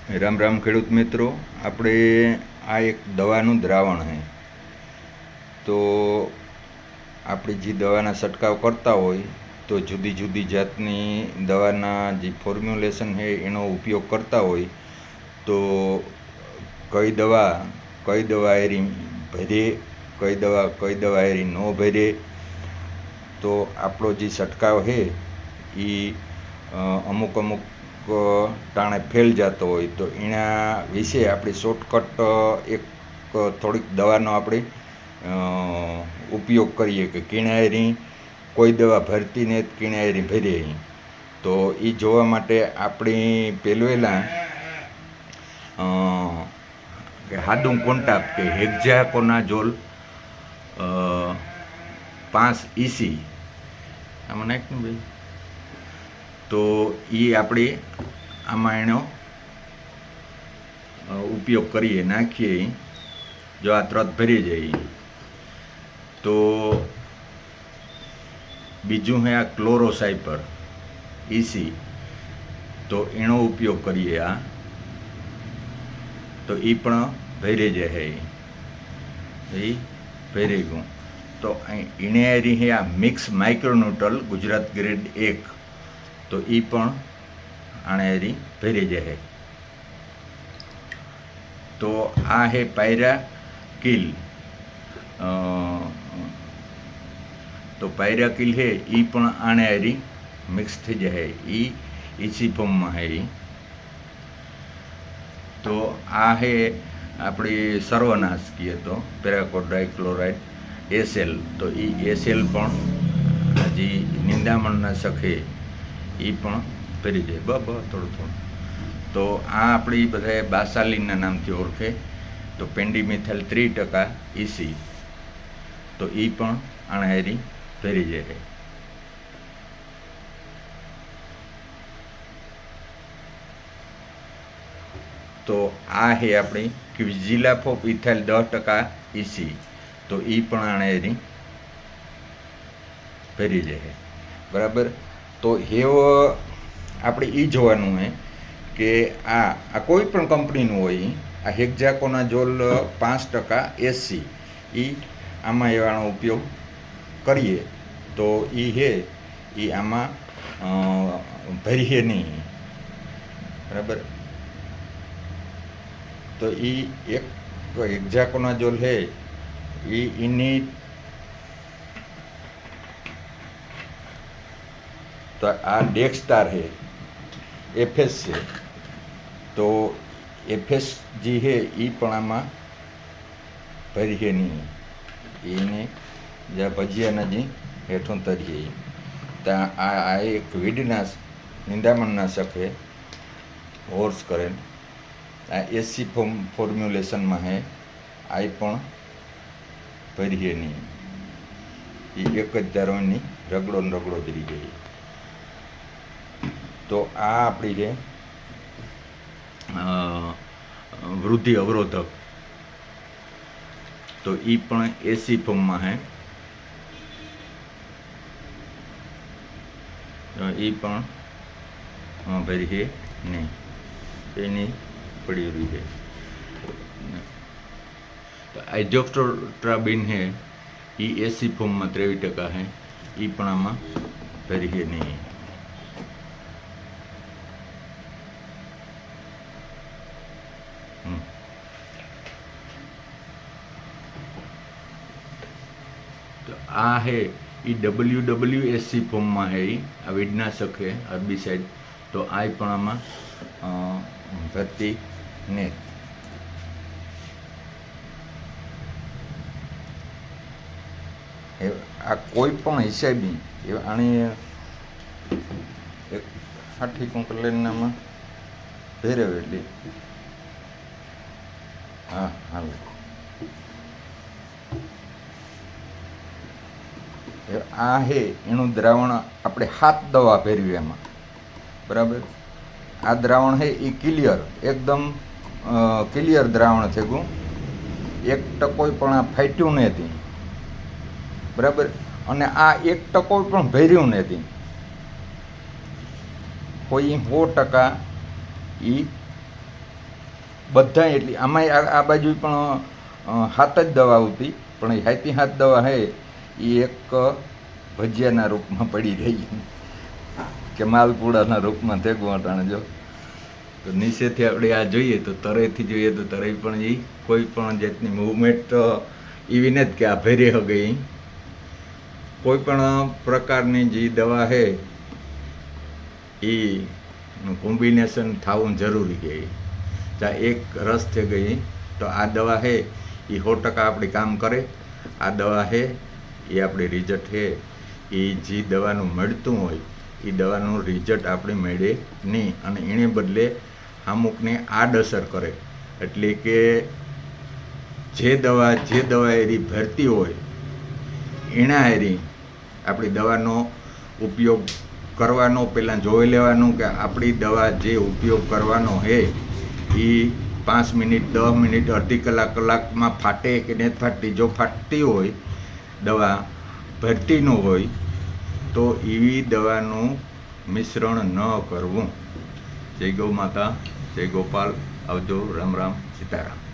રામ રામ ખેડૂત મિત્રો. આપણે આ એક દવાનું દ્રાવણ છે. તો આપણે જે દવાના છંટકાવ કરતા હોય તો જુદી જુદી જાતની દવાના જે ફોર્મ્યુલેશન છે એનો ઉપયોગ કરતા હોય તો કઈ દવા એરી ભરે, કઈ દવા એરી ન ભરે, તો આપણો જે છંટકાવ છે એ અમુક ટાણે ફેલ જતો હોય તો એના વિશે આપણે શોર્ટકટ એક થોડીક દવાનો આપણે ઉપયોગ કરીએ કે કિણાયરી કોઈ દવા ભરતી ને કિણાયરી ભરે. તો એ જોવા માટે આપણી પહેલાં કે હાડું કોન્ટાપ કે હેક્ઝાકોનાઝોલ 5 EC આમાં નાખ ને ભાઈ. તો એ આપણે આમાં એનો ઉપયોગ કરીએ, નાખીએ. જો આ તરત ભરી જાય. તો બીજું છે આ ક્લોરોસાઇપર EC, તો એનો ઉપયોગ કરીએ. આ તો એ પણ ભરી જાય. એ ભરી ગયું. તો એને હારી છે આ મિક્સ માઇક્રોન્યુટ્રલ ગુજરાત ગ્રેડ 1, તો એ પણ આણે હારી ભરી જાય. તો આ હે પાયરાકિલ. તો પાયરાકિલ છે એ પણ આણે હારી મિક્સ થઈ જાય. એ EC ફોર્મમાં છે. તો આ હે આપણી સર્વનાશ કહીએ તો પેરાકોડાઇક્લોરાઇડ SL. તો એ SL પણ જે નિંદામણનાશક છે એ પણ ભરી જાય થોડું. તો આ આપણી બધા બાસાલીનના નામથી ઓળખે. તો પેન્ડીમિથાઇલ 3% EC, તો એ પણ આણે હારી ભરી જાય. તો આ હે આપણી ક્વિઝિલાફોપ ઇથાઇલ 10% EC, તો એ પણ આણે હારી ભરી જાય. બરાબર. તો એવો આપણે એ જોવાનું છે કે આ કોઈ પણ કંપનીનું હોય. આ હેક્ઝાકોનાઝોલ 5% SC, એ આમાં એવાનો ઉપયોગ કરીએ તો એ છે એ આમાં ભરીએ નહીં. બરાબર. તો એ એક હેક્ઝાકોનાઝોલ છે એની તો આ ડેક્સ્ટાર છે, FS છે. તો FS જે છે એ પણ આમાં ભરીએ નહીં. એને જ્યાં ભજીયાના જે હેઠું તરીએ ત્યાં આ એક નિંદામણનાશક છે, હોર્સ કરેલ. આ SC ફોર્મ્યુલેશનમાં છે. આ પણ ભરીએ નહીં. એ એક જ ધારોની રગડો ધરી જાય. તો આ આપણી છે વૃદ્ધિ અવરોધક. તો એ પણ SC ફોર્મમાં છે. એ પણ ભરીએ નહીં. એની પડી રહી છે. તો આઇઝોક્સ્ટ્રોટ્રાબિન છે એ SC ફોર્મમાં 23% છે. એ પણ આમાં ભરીએ નહીં. તો આ છે એ WWSC ફોર્મમાં છે. આ વિડનાશક છે, હર્બિસાઇડ. તો આ પણ આમાં ભરતી ને. આ કોઈ પણ હિસાબી આની એક 60 કંકલેનામાં ભેરવેલી. હા હાલ આ હે એનું દ્રાવણ આપણે 7 દવા ભેરવી એમાં. બરાબર. આ દ્રાવણ છે એ એકદમ ક્લિયર દ્રાવણ થઈ ગયું. 1% પણ આ ફાટ્યું નથી. બરાબર. અને આ 1% પણ ભર્યું નથી. કોઈ 100% એ બધા એટલી આમાંય આ બાજુ પણ 7 જ દવા આવતી, પણ એ 7 દવા છે એ એક ભજીયાના રૂપમાં પડી ગઈ કે માલપુડાના રૂપમાં થેગું અટાણે. જો તો નીચેથી આપણે આ જોઈએ તો તરેથી જોઈએ તો તરે પણ એ કોઈ પણ જાતની મૂવમેન્ટ એવી નથી કે આ ભેરી હો ગઈ. કોઈ પણ પ્રકારની જે દવા છે એનું કોમ્બિનેશન થવું જરૂરી છે. જ્યાં એક રસ થઈ ગઈ તો આ દવા છે એ 100% આપણી કામ કરે. આ દવા છે એ આપણી રિઝલ્ટ છે એ જે દવાનું મળતું હોય એ દવાનું રિઝલ્ટ આપણે મળે નહીં, અને એને બદલે અમુકને આડઅસર કરે. એટલે કે જે દવા એરી ભરતી હોય એના એરી આપણી દવાનો ઉપયોગ કરવાનો પહેલાં જોઈ લેવાનું કે આપણી દવા જે ઉપયોગ કરવાનો છે એ 5 મિનિટ 10 મિનિટ અડધી કલાકમાં ફાટે કે નથી ફાટતી. જો ફાટતી હોય, દવા ભરતી ન હોય તો એવી દવાનું મિશ્રણ ન કરવું. જય ગૌ માતા, જય ગોપાલ. આવજો. રામ રામ, સીતારામ.